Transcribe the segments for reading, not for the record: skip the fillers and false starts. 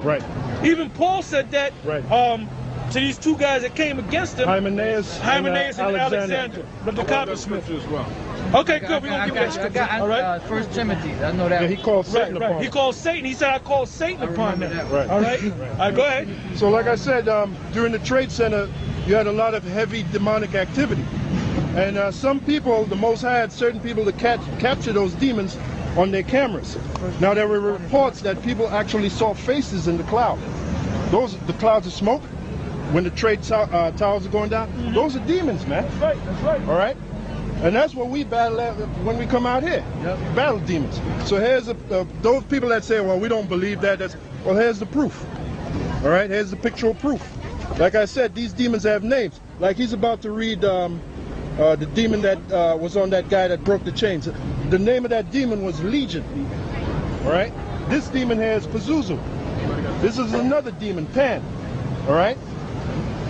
Right. Even Paul said that Right. to these two guys that came against him. Hymenaeus and Alexander. But the coppersmith as well. Okay, good. We're going to give that scripture. All right? 1 Timothy. I know that. Yeah, he called Satan upon He him. called Satan. He said, I called Satan upon them. Right. All right? All right, go ahead. So like I said, during the Trade Center, you had a lot of heavy demonic activity. And some people, the Most High had certain people to capture those demons on their cameras. Now there were reports that people actually saw faces in the cloud. The clouds of smoke, when the trade towers are going down, those are demons, man. That's right. That's right. All right? And that's what we battle at when we come out here. Yep. Battle demons. So here's those people that say, well, we don't believe that. Well, here's the proof. All right? Here's the pictorial proof. Like I said, these demons have names. Like he's about to read the demon that was on that guy that broke the chains. The name of that demon was Legion. All right? This demon here is Pazuzu. This is another demon, Pan. All right?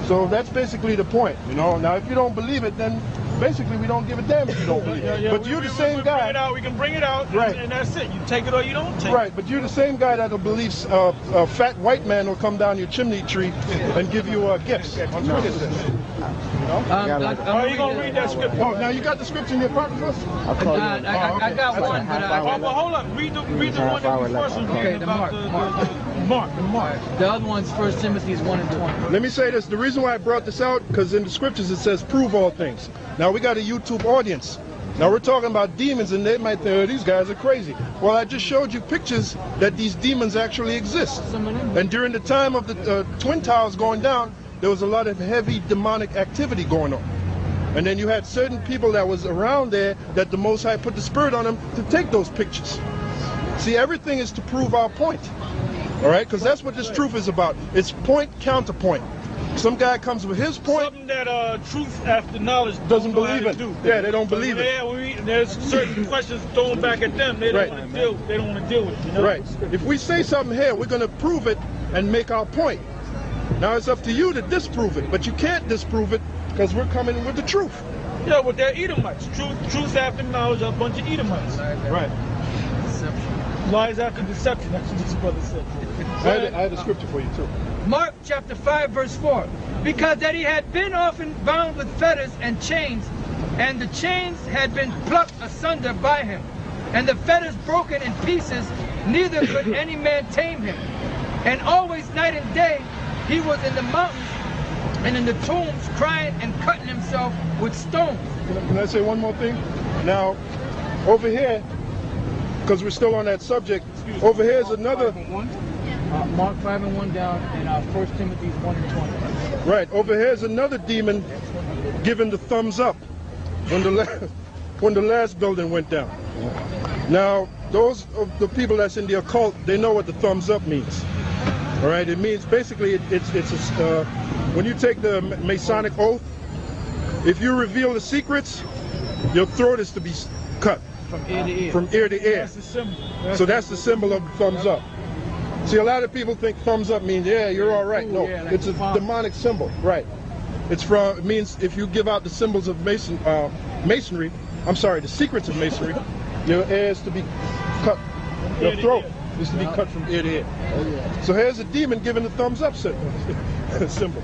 So that's basically the point, you know. Now, if you don't believe it, then basically we don't give a damn if you don't believe it. But you're the same guy. We can bring it out, right? And that's it. You take it or you don't take it. Right, but you're the same guy that'll believe a fat white man will come down your chimney tree and give you gifts. You know? Are you gonna read that scripture? Oh, now you got the scripture in your pocket for us? I got one, but well, hold up. Read the one that we first was reading about Mark. The other one's 1 Timothy 1 and 20. Let me say this. The reason why I brought this out, because in the scriptures it says, prove all things. Now we got a YouTube audience. Now we're talking about demons and they might think, oh, these guys are crazy. Well, I just showed you pictures that these demons actually exist. And during the time of the Twin Towers going down, there was a lot of heavy demonic activity going on. And then you had certain people that was around there that the Most High put the spirit on them to take those pictures. See, everything is to prove our point. All right? Because that's what this truth is about. It's point, counterpoint. Some guy comes with his point. Something that truth after knowledge doesn't believe it. Yeah, they don't believe it. Yeah, there's certain questions thrown back at them. They don't want to deal. They don't want to deal with it. You know? Right. If we say something here, we're going to prove it and make our point. Now it's up to you to disprove it, but you can't disprove it because we're coming with the truth. Yeah, but they're Edomites. Truth after knowledge are a bunch of Edomites. Right. Deception. Lies after deception. That's what this brother said. I had a scripture for you too. Mark chapter 5 verse 4. Because that he had been often bound with fetters and chains, and the chains had been plucked asunder by him, and the fetters broken in pieces, neither could any man tame him. And always night and day he was in the mountains and in the tombs crying and cutting himself with stones. Can I say one more thing? Now, over here, because we're still on that subject, over here is another... Mark 5 and 1 down, and 1 Timothy 1 and 20. Right, over here is another demon giving the thumbs up when the last building went down. Now, those of the people that's in the occult, they know what the thumbs up means. All right, it means basically when you take the Masonic oath, if you reveal the secrets, your throat is to be cut. From ear to ear. From ear to ear. That's the symbol. So that's the symbol of the thumbs up. See, a lot of people think thumbs up means, yeah, you're all right. No, yeah, like it's a demonic symbol. Right. It means if you give out the symbols of masonry, I'm sorry, the secrets of masonry, your ear is to be cut. Your throat is to be cut from ear to ear. Oh, yeah. So here's a demon giving the thumbs up symbol.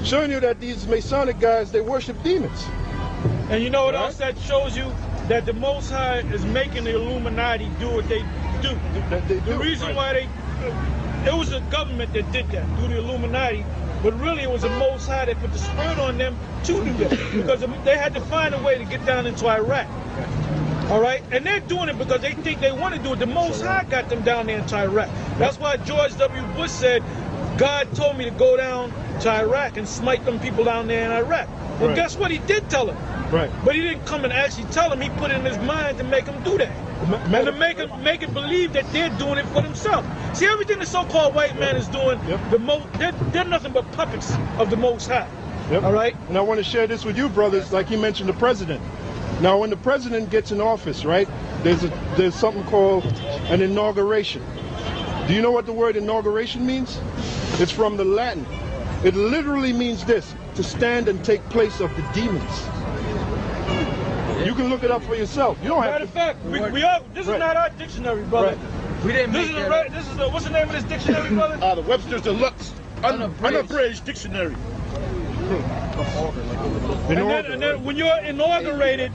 Showing you that these Masonic guys, they worship demons. And you know what else that shows you? That the Most High is making the Illuminati do what they do. The reason why it was the government that did that, through the Illuminati, but really it was the Most High that put the spirit on them to do that, because they had to find a way to get down into Iraq. All right? And they're doing it because they think they want to do it. The Most High got them down there into Iraq. That's why George W. Bush said, God told me to go down to Iraq and smite them people down there in Iraq. Well, guess what? He did tell them. Right. But he didn't come and actually tell them. He put it in his mind to make them do that. And to make it believe that they're doing it for themselves. See, everything the so-called white man is doing, they're nothing but puppets of the Most High. Yep. All right? And I want to share this with you, brothers, like you mentioned the president. Now, when the president gets in office, right, there's something called an inauguration. Do you know what the word inauguration means? It's from the Latin. It literally means this, to stand and take place of the demons. You can look it up for yourself. You don't have Matter of fact, this is not our dictionary, brother. We didn't This make is that up. this is what's the name of this dictionary, brother? The Webster's Deluxe Unabridged Dictionary. And then when you're inaugurated,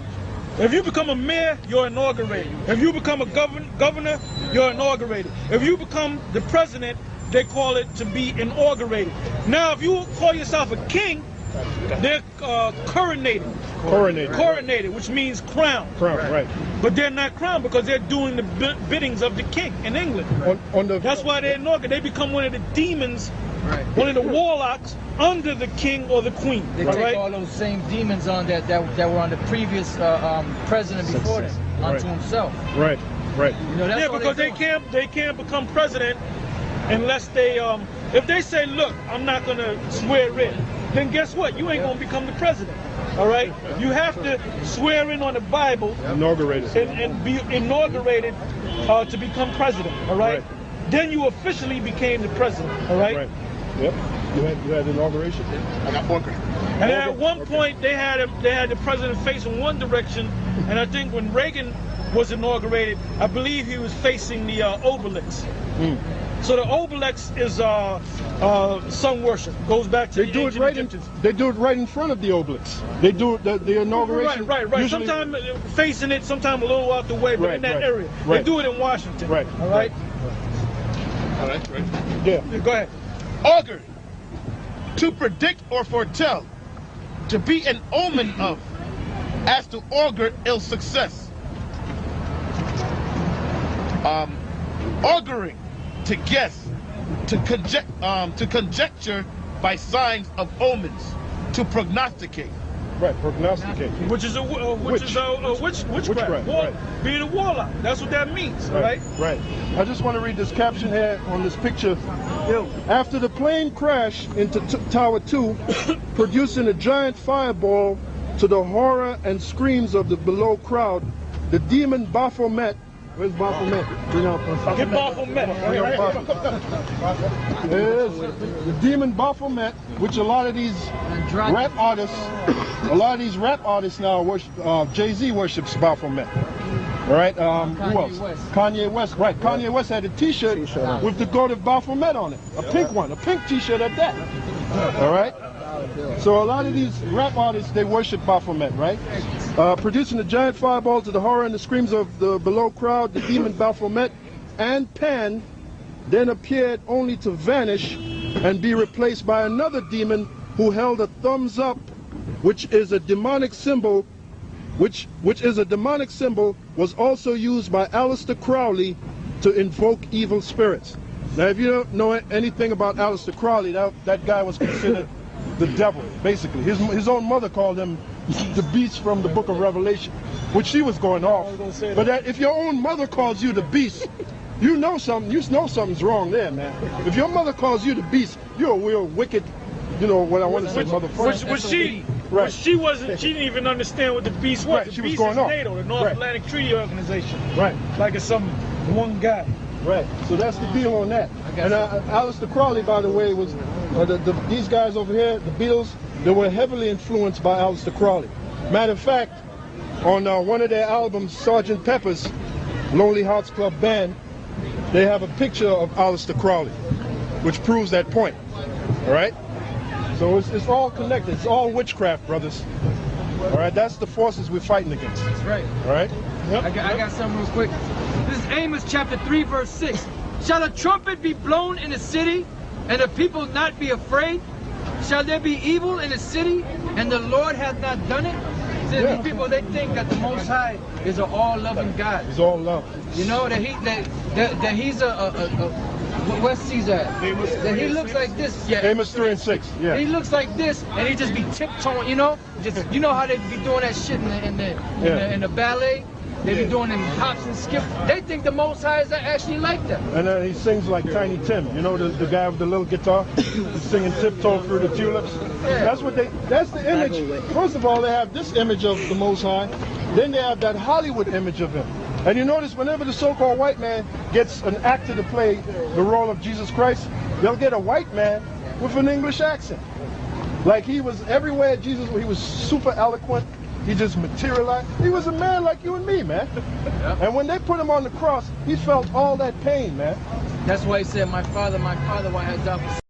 if you become a mayor, you're inaugurated. If you become a governor, you're inaugurated. If you become the president, they call it to be inaugurated. Now, if you call yourself a king, they're coronated. Coronated, which means crown. Crown, right. But they're not crowned because they're doing the biddings of the king in England. That's why they're inaugurated. They become one of the demons, one of the warlocks under the king or the queen. They take all those same demons on that were on the previous president before them onto himself. Right. You know, that's yeah, all because they can't become president unless they if they say, look, I'm not gonna swear in, then guess what? You ain't gonna become the president. All right, you have to swear in on the Bible, inaugurated, and be inaugurated to become president. All right? Then you officially became the president. All right. Yep. You had inauguration. I got bunker. And at one point they had the president facing one direction, and I think when Reagan was inaugurated, I believe he was facing the obelisk. So the obelisk is sun worship. Goes back to the ancient Egyptians. They do it right in front of the obelisk. They do it, the inauguration. Right. Sometimes facing it, sometimes a little out the way, but in that area. They do it in Washington. Right. All right. Yeah. Go ahead. Augur, to predict or foretell, to be an omen of, as to augur ill success. Auguring, to guess, to conjecture by signs of omens, to prognosticate. Right, prognosticate. Which is witchcraft. Being a warlock. That's what that means, right? Right. I just want to read this caption here on this picture. After the plane crashed into Tower 2, producing a giant fireball to the horror and screams of the below crowd, the demon Baphomet. Where's Baphomet? Get Baphomet. There's the demon Baphomet, which a lot of these rap artists now worship. Jay-Z worships Baphomet. All right. Who else? Kanye West. Right. Kanye West had a T-shirt with the god of Baphomet on it, a pink one, a pink T-shirt at that. All right. So a lot of these rap artists, they worship Baphomet, right? Producing a giant fireball to the horror and the screams of the below crowd, the demon Baphomet and Pan then appeared only to vanish and be replaced by another demon who held a thumbs up, which is a demonic symbol, was also used by Aleister Crowley to invoke evil spirits. Now, if you don't know anything about Aleister Crowley, that guy was considered the devil, basically. His own mother called him the beast from the book of Revelation, which she was going off. But if your own mother calls you the beast, you know something's wrong there, man. If your mother calls you the beast, you're a real wicked, you know what I want to say, motherfucker. She didn't even understand what the beast was. The beast is NATO, the North Atlantic Treaty Organization. Right. Like it's some one guy. Right. So that's the deal on that. And Aleister Crowley, by the way, was these guys over here, the Beatles, they were heavily influenced by Aleister Crowley. Matter of fact, on one of their albums, Sgt. Pepper's Lonely Hearts Club Band, they have a picture of Aleister Crowley, which proves that point. All right? So it's all connected. It's all witchcraft, brothers. All right? That's the forces we're fighting against. That's right. All right? Yep. I got something real quick. This is Amos chapter 3, verse 6. Shall a trumpet be blown in the city, and the people not be afraid? Shall there be evil in the city, and the Lord hath not done it? See, these people, they think that the Most High is an all-loving God. He's all love. You know, that he's where's Caesar at? That he looks like this. Yeah. Amos 3 and 6. Yeah. He looks like this, and he just be tiptoeing, you know? You know how they be doing that shit in the ballet? They be doing them hops and skips. They think the Most High is actually like that. And then he sings like Tiny Tim. You know the guy with the little guitar? He's singing Tiptoe Through the Tulips. Yeah. That's the image. First of all, they have this image of the Most High. Then they have that Hollywood image of him. And you notice whenever the so-called white man gets an actor to play the role of Jesus Christ, they'll get a white man with an English accent. Like he was everywhere, Jesus, he was super eloquent. He just materialized. He was a man like you and me, man. Yep. And when they put him on the cross, he felt all that pain, man. That's why he said, my father, why has thou forsaken